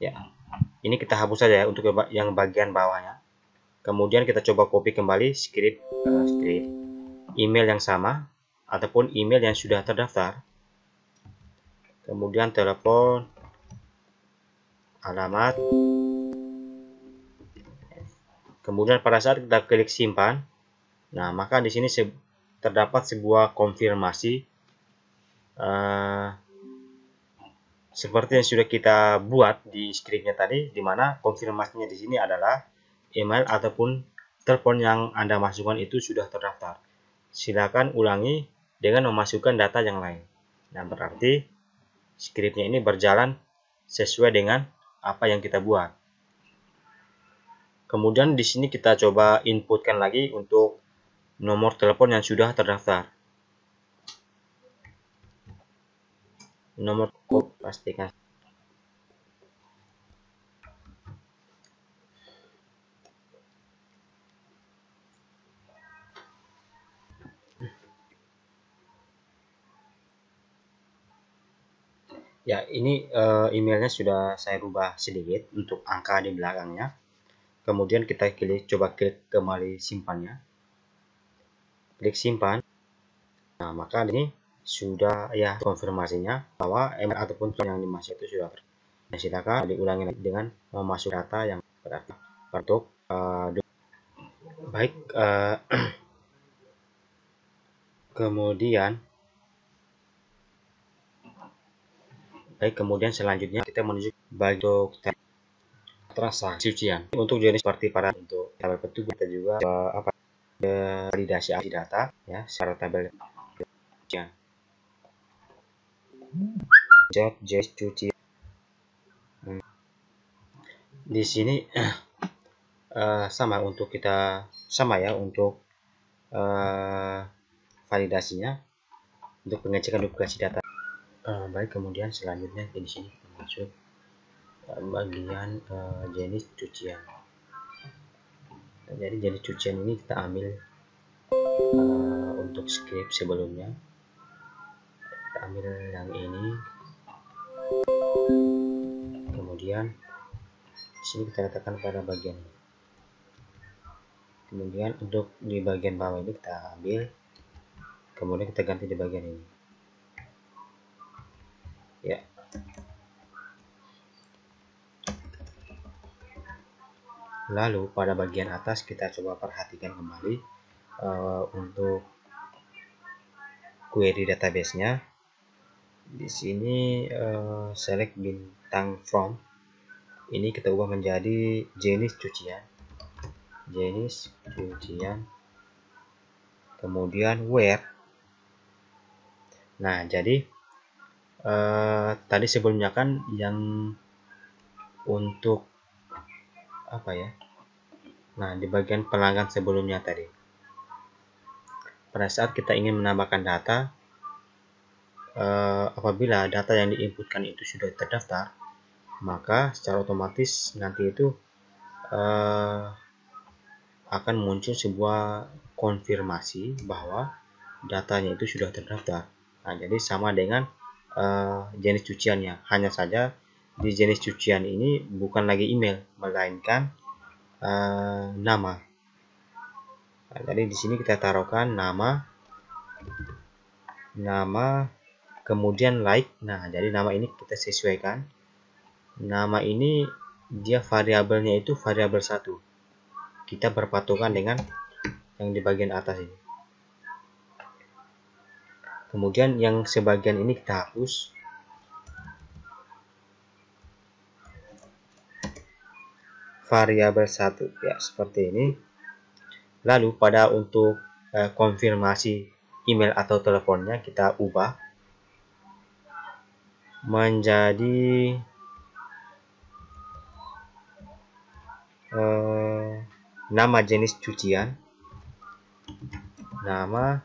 Ya, ini kita hapus saja ya untuk yang bagian bawahnya. Kemudian kita coba copy kembali script email yang sama ataupun email yang sudah terdaftar. Kemudian telepon, alamat. Kemudian pada saat kita klik simpan, nah maka di sini terdapat sebuah konfirmasi seperti yang sudah kita buat di scriptnya tadi, di mana konfirmasinya di sini adalah email ataupun telepon yang Anda masukkan itu sudah terdaftar. Silakan ulangi dengan memasukkan data yang lain. Nah, berarti scriptnya ini berjalan sesuai dengan apa yang kita buat. Kemudian di sini kita coba inputkan lagi untuk nomor telepon yang sudah terdaftar. Nomor kode pastikan. Ya, ini emailnya sudah saya rubah sedikit untuk angka di belakangnya. Kemudian kita coba klik kembali simpannya. Klik simpan. Nah, maka ini sudah ya konfirmasinya bahwa email ataupun yang dimasuk itu sudah ter. Nah, silakan diulangi lagi dengan memasuk data yang berarti untuk baik. Kemudian selanjutnya kita menuju bagian transaksi cucian. Untuk jenis seperti pada untuk tabel petugas kita juga validasi data ya secara tabel cucian. Jenis cucian. Di sini sama ya untuk validasinya untuk pengecekan duplikasi data. Baik, kemudian selanjutnya di sini masuk bagian jenis cucian. Jadi jenis cucian ini kita ambil untuk script sebelumnya. Kita ambil yang ini. Kemudian di sini kita letakkan pada bagian ini. Kemudian untuk di bagian bawah ini kita ambil, kemudian kita ganti di bagian ini. Ya. Lalu pada bagian atas kita coba perhatikan kembali untuk query database-nya. Di sini select bintang from. Ini kita ubah menjadi jenis cucian. Kemudian where. Nah, jadi tadi sebelumnya kan yang untuk apa ya? Nah, di bagian pelanggan sebelumnya tadi, pada saat kita ingin menambahkan data, apabila data yang diinputkan itu sudah terdaftar, maka secara otomatis nanti itu akan muncul sebuah konfirmasi bahwa datanya itu sudah terdaftar. Nah, jadi sama dengan jenis cuciannya, hanya saja di jenis cucian ini bukan lagi email, melainkan nama. Nah, jadi di sini kita taruhkan nama, kemudian like. Nah, jadi nama ini kita sesuaikan Nama ini dia variabelnya itu variabel 1. Kita berpatokan dengan yang di bagian atas ini. Kemudian yang sebagian ini kita hapus. Variabel 1 ya seperti ini. Lalu pada untuk konfirmasi email atau teleponnya kita ubah menjadi nama jenis cucian, nama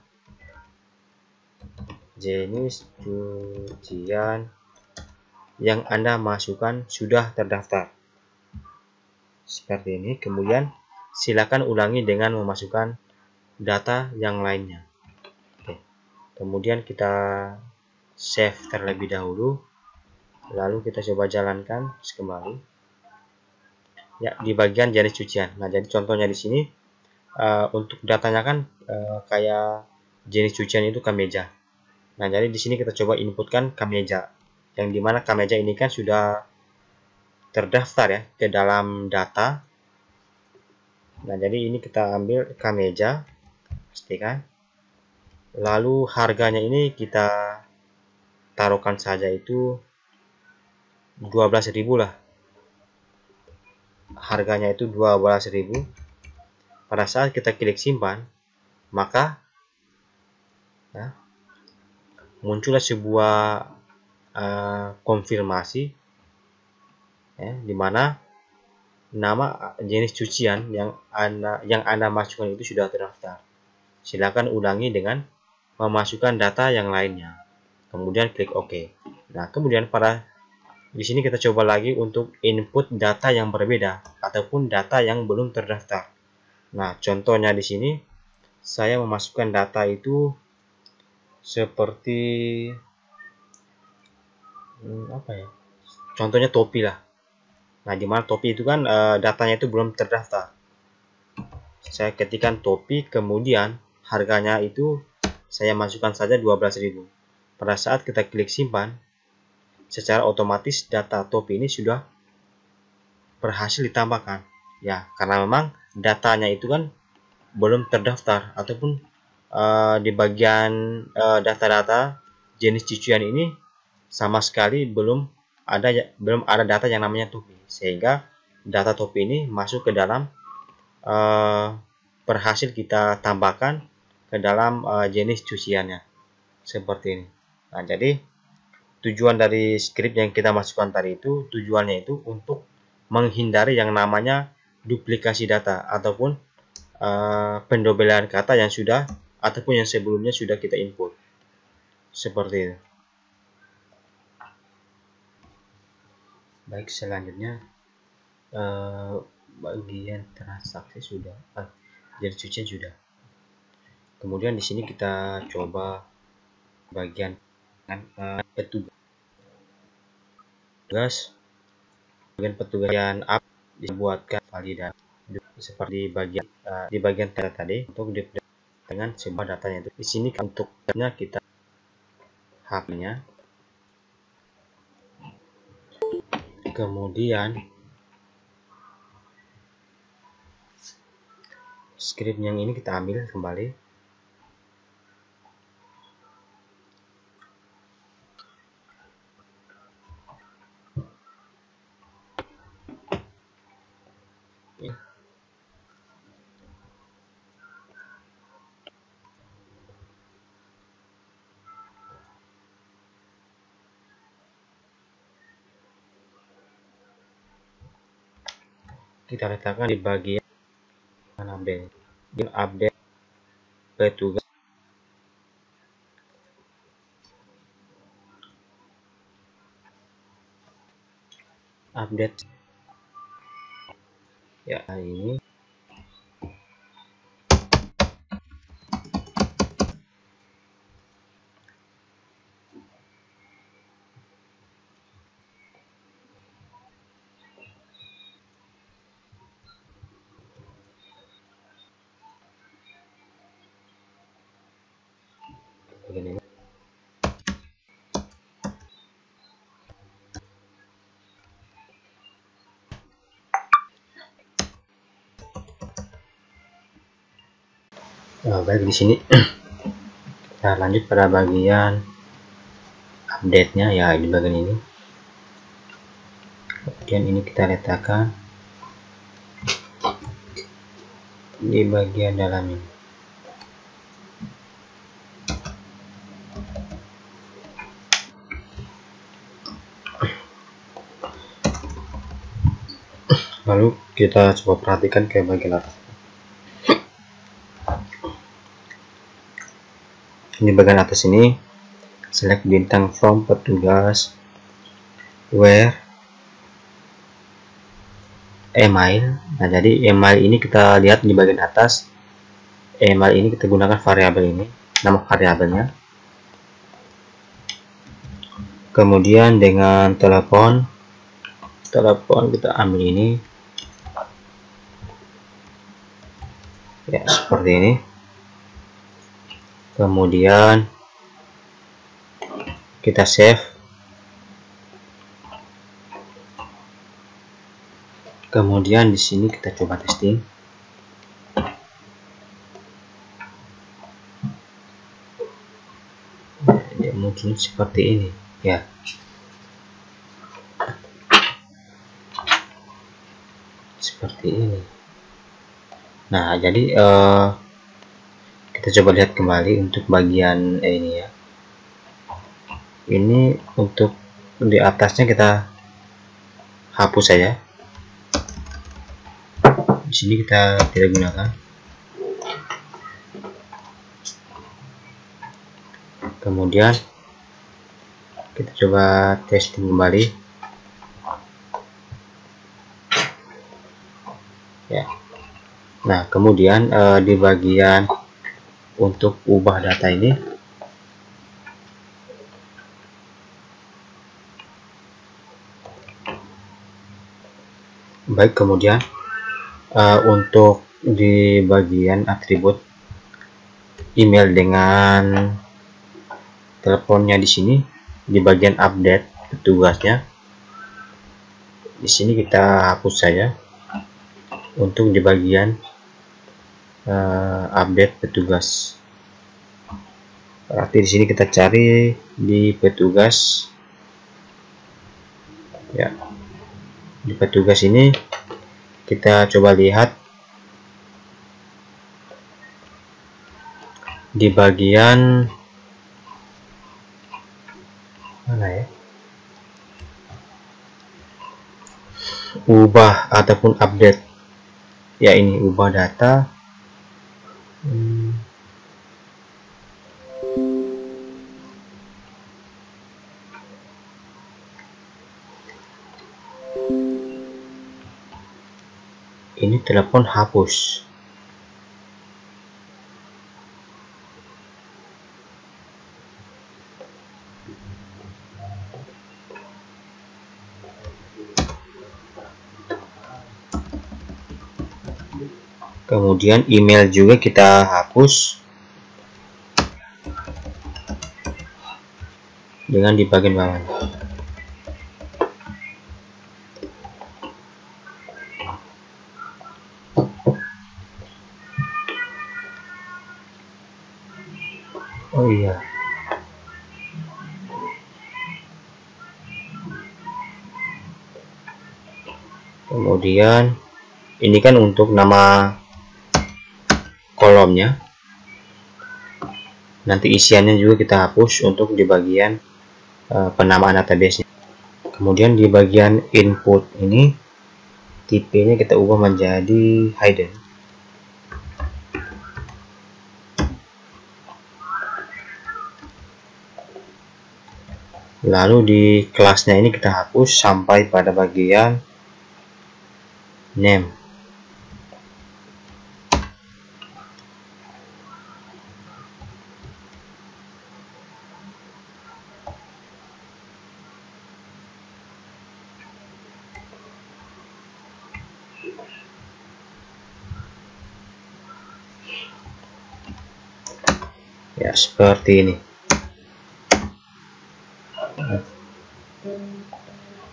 jenis cucian yang Anda masukkan sudah terdaftar seperti ini. Kemudian silakan ulangi dengan memasukkan data yang lainnya. Oke. Kemudian kita save terlebih dahulu, lalu kita coba jalankan kembali ya di bagian jenis cucian. Nah, jadi contohnya di sini untuk datanya kan kayak jenis cucian itu kemeja. Nah, jadi di sini kita coba inputkan kemeja, yang dimana kemeja ini kan sudah terdaftar ya ke dalam data. Nah, jadi ini kita ambil kemeja, pastikan. Lalu harganya ini kita taruhkan saja itu 12.000 lah. Harganya itu 12.000. Pada saat kita klik simpan, maka ya, muncullah sebuah konfirmasi ya, di mana nama jenis cucian yang Anda masukkan itu sudah terdaftar. Silakan ulangi dengan memasukkan data yang lainnya. Kemudian klik OK. Nah, kemudian di sini kita coba lagi untuk input data yang berbeda ataupun data yang belum terdaftar. Nah, contohnya di sini saya memasukkan data itu seperti apa ya? Contohnya topi lah. Nah, di mana topi itu kan datanya itu belum terdaftar. Saya ketikkan topi, kemudian harganya itu saya masukkan saja 12.000. Pada saat kita klik simpan, secara otomatis data topi ini sudah berhasil ditambahkan. Ya, karena memang datanya itu kan belum terdaftar ataupun di bagian data-data jenis cucian ini sama sekali belum ada data yang namanya topi, sehingga data topi ini masuk ke dalam berhasil kita tambahkan ke dalam jenis cuciannya seperti ini. Nah, jadi tujuan dari script yang kita masukkan tadi itu tujuannya itu untuk menghindari yang namanya duplikasi data ataupun pendobelan kata yang sudah ataupun yang sebelumnya sudah kita input seperti itu. Baik, selanjutnya bagian transaksi sudah, jadi cucian sudah. Kemudian di sini kita coba bagian petugas yang dibuatkan validasi seperti di bagian data tadi untuk dengan sebuah datanya itu. Di sini untuk kita hapusnya, kemudian script yang ini kita ambil kembali. Kita letakkan di bagian update petugas update ya. Ini begini. Baik, di sini kita lanjut pada bagian update-nya, ya di bagian ini. Kemudian ini kita letakkan di bagian dalam ini. Lalu kita coba perhatikan ke bagian atas. Di bagian atas ini select bintang from petugas, where email. Nah, jadi email ini kita lihat di bagian atas. Email ini kita gunakan variabel ini, nama variabelnya. Kemudian dengan telepon kita ambil ini, ya seperti ini. Kemudian kita save. Kemudian di sini kita coba testing. Dia muncul seperti ini, ya. Seperti ini. Nah, jadi kita coba lihat kembali untuk bagian ini ya. Ini untuk di atasnya kita hapus saja. Di sini kita tidak gunakan. Kemudian kita coba testing kembali. Ya. Nah, kemudian di bagian untuk ubah data ini, baik, kemudian untuk di bagian atribut email dengan teleponnya di sini, di bagian update petugasnya, di sini kita hapus saja. Untuk di bagian update petugas, berarti di sini kita cari di petugas, ya. Di petugas ini kita coba lihat di bagian mana ya, ubah ataupun update, ya ini ubah data. Ini telepon hapus. Kemudian email juga kita hapus dengan di bagian bawah. Oh iya, kemudian ini kan untuk nama kolomnya, nanti isiannya juga kita hapus untuk di bagian penamaan database nya. Kemudian di bagian input ini tipenya kita ubah menjadi hidden. Lalu di kelasnya ini kita hapus sampai pada bagian name. Ya, seperti ini.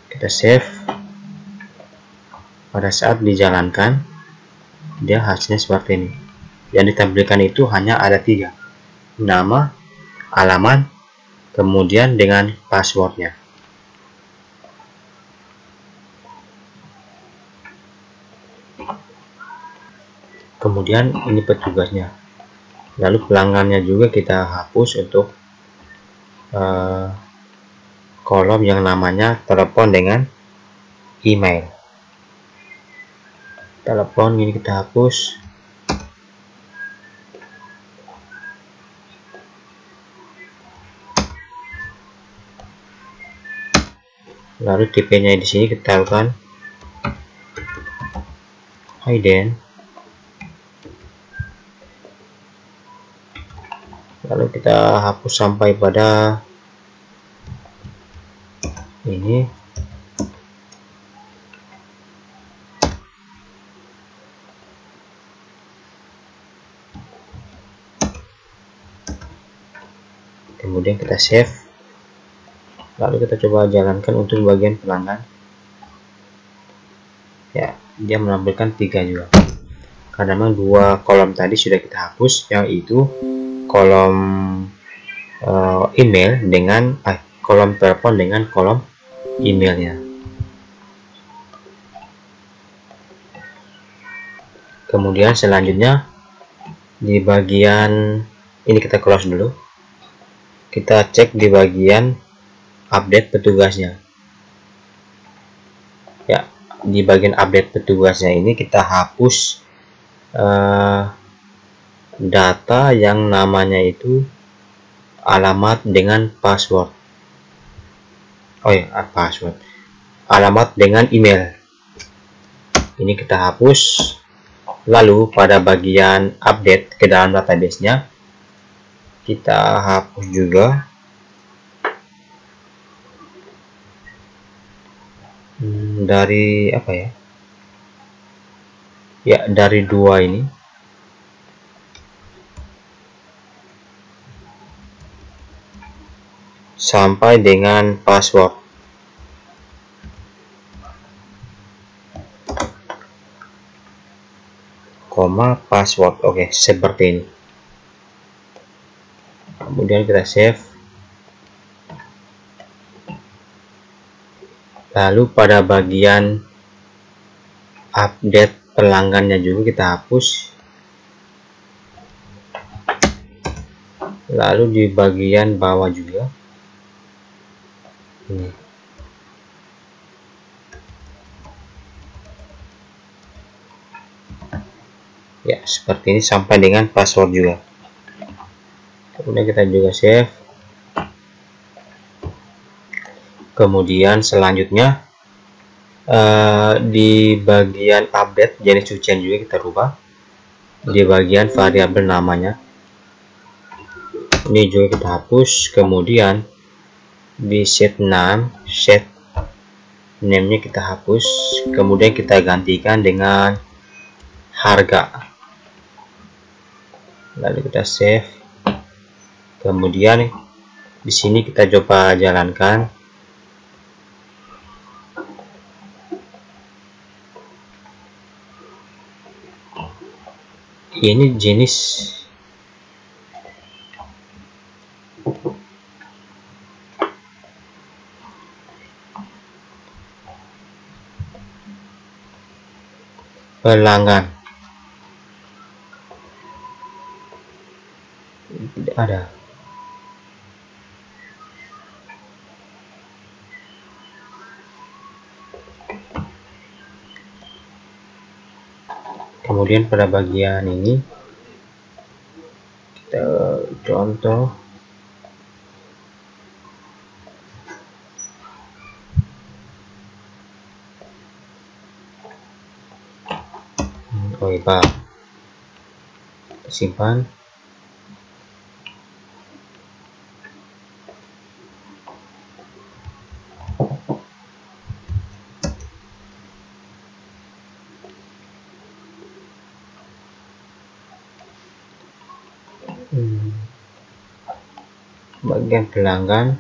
Kita save. Pada saat dijalankan, dia hasilnya seperti ini. yang ditampilkan itu hanya ada 3, nama, alamat, kemudian dengan passwordnya. Kemudian ini petugasnya. Lalu pelanggannya juga kita hapus untuk kolom yang namanya telepon dengan email. Telepon ini kita hapus. Lalu tipenya di sini kita taruhkan hidden. Lalu kita hapus sampai pada ini. Kemudian kita save. Lalu kita coba jalankan untuk bagian pelanggan. Ya, dia menampilkan 3 juga. Karena memang 2 kolom tadi sudah kita hapus, yaitu kolom email dengan kolom telepon dengan kolom emailnya. Kemudian selanjutnya di bagian ini kita close dulu. Kita cek di bagian update petugasnya. Ya, di bagian update petugasnya ini kita hapus data yang namanya itu alamat dengan password. Oh ya, password. Alamat dengan email. Ini kita hapus. Lalu pada bagian update ke dalam database-nya kita hapus juga dari apa ya? Ya, dari 2 ini. Sampai dengan password. Koma password. Oke, seperti ini. Kemudian kita save. Lalu pada bagian update pelanggannya juga kita hapus. Lalu di bagian bawah juga ini. Ya, seperti ini sampai dengan password juga. Kemudian kita juga save. Kemudian selanjutnya di bagian update jenis cucian juga kita rubah. Di bagian variabel namanya ini juga kita hapus. Kemudian di set name nya kita hapus. Kemudian kita gantikan dengan harga. Lalu kita save. Kemudian di sini kita coba jalankan. Ini jenis pelanggan. Tidak ada. Kemudian pada bagian ini kita contoh Pak, simpan. Bagian pelanggan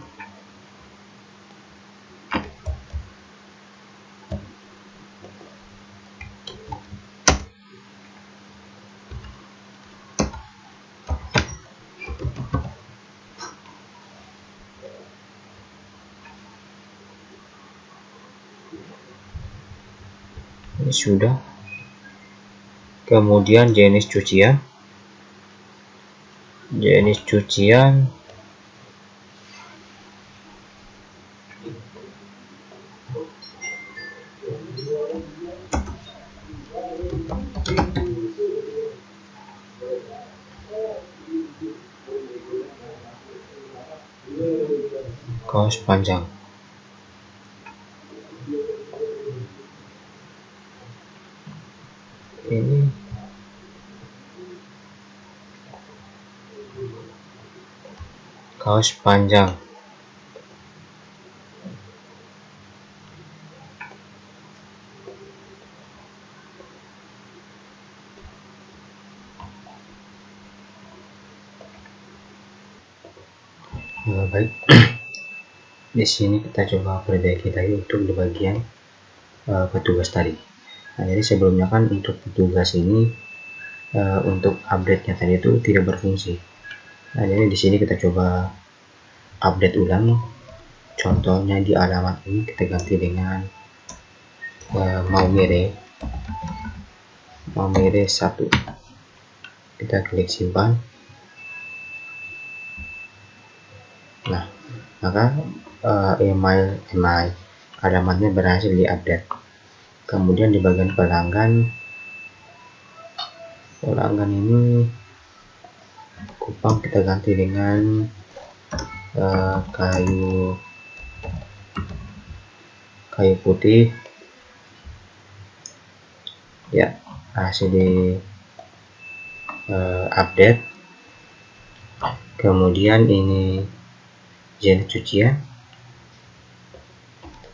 sudah. Kemudian jenis cucian, kaos panjang. Ini kaos panjang. Baik. Di sini kita coba perbaiki lagi untuk di bagian petugas tadi. Nah, jadi sebelumnya kan untuk petugas ini untuk update-nya tadi itu tidak berfungsi. Nah, jadi di sini kita coba update ulang. Contohnya di alamat ini kita ganti dengan Maumere 1. Kita klik simpan. Nah, maka email alamatnya berhasil diupdate. Kemudian di bagian pelanggan ini Kupang kita ganti dengan kayu putih ya, hasil di update. Kemudian ini jenis cucian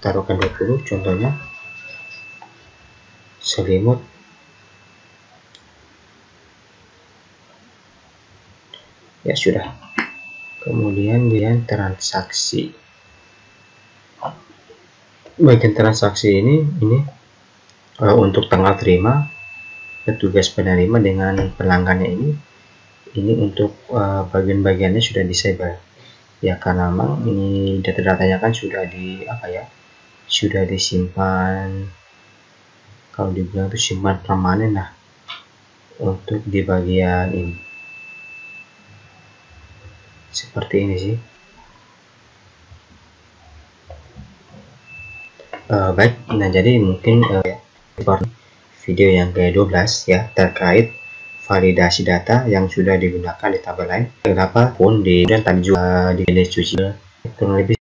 taruhkan 20, contohnya selimut. Ya sudah. Kemudian bagian transaksi. Bagian transaksi ini untuk tanggal terima, petugas penerima dengan pelanggannya ini untuk bagian-bagiannya sudah disable. Ya, karena memang ini data-datanya kan sudah sudah disimpan, kalau dibilang itu simpan permanen lah untuk di bagian ini. Seperti ini sih. Baik, nah jadi mungkin video yang ke-12 ya terkait validasi data yang sudah digunakan di tabel lain. Kenapa pun dan tadi juga di jenis cuci kurang lebih